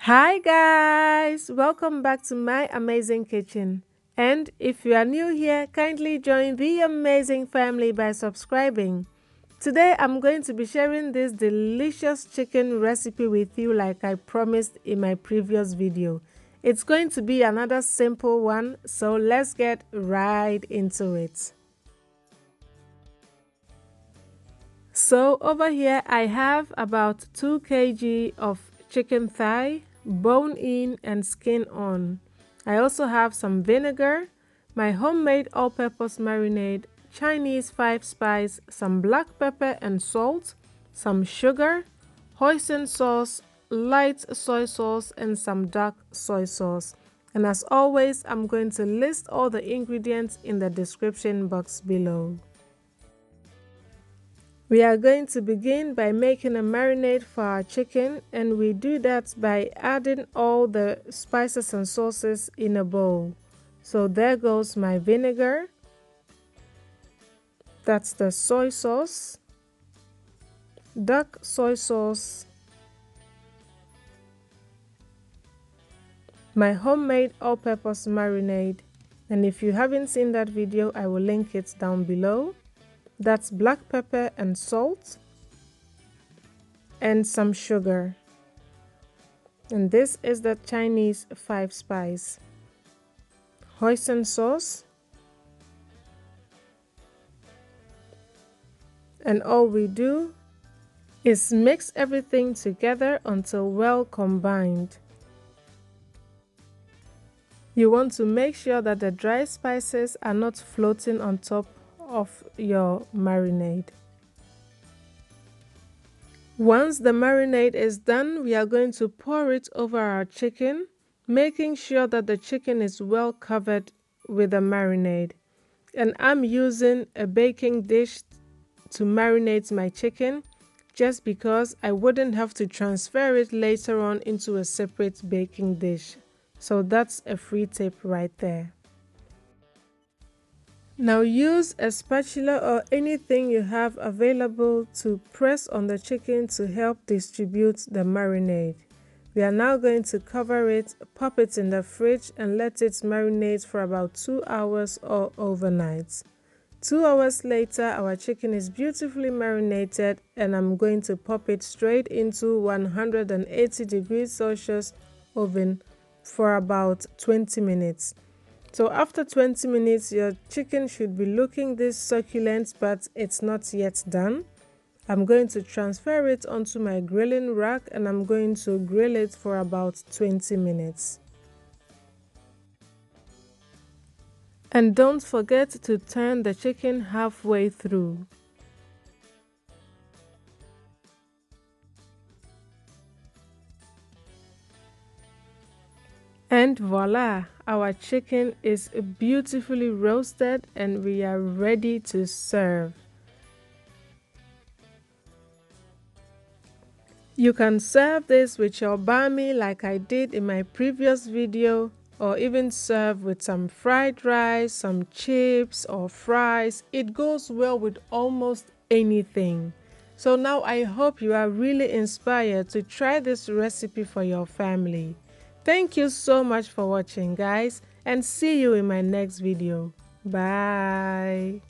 Hi guys, welcome back to my amazing kitchen. And if you are new here, kindly join the amazing family by subscribing. Today I'm going to be sharing this delicious chicken recipe with you like I promised in my previous video. It's going to be another simple one, so let's get right into it. So over here I have about 2 kg of chicken thigh, bone in and skin on. I also have some vinegar, my homemade all-purpose marinade, Chinese 5-spice, some black pepper and salt, some sugar, hoisin sauce, light soy sauce and some dark soy sauce. And as always, I'm going to list all the ingredients in the description box below. We are going to begin by making a marinade for our chicken, and we do that by adding all the spices and sauces in a bowl. So there goes my vinegar, that's the soy sauce, dark soy sauce, my homemade all-purpose marinade, and if you haven't seen that video, I will link it down below. That's black pepper and salt and some sugar. And this is the Chinese 5-spice. Hoisin sauce. And all we do is mix everything together until well combined. You want to make sure that the dry spices are not floating on top of your marinade. Once the marinade is done, we are going to pour it over our chicken, making sure that the chicken is well covered with the marinade. And I'm using a baking dish to marinate my chicken just because I wouldn't have to transfer it later on into a separate baking dish. So that's a free tip right there. Now use a spatula or anything you have available to press on the chicken to help distribute the marinade. We are now going to cover it, pop it in the fridge and let it marinate for about 2 hours or overnight. 2 hours later, our chicken is beautifully marinated and I'm going to pop it straight into 180 degrees Celsius oven for about 20 minutes. So after 20 minutes, your chicken should be looking this succulent, but it's not yet done. I'm going to transfer it onto my grilling rack and I'm going to grill it for about 20 minutes. And don't forget to turn the chicken halfway through. And voila, our chicken is beautifully roasted and we are ready to serve. You can serve this with your bami like I did in my previous video, or even serve with some fried rice, some chips or fries. It goes well with almost anything. So now I hope you are really inspired to try this recipe for your family. Thank you so much for watching, guys, and see you in my next video. Bye.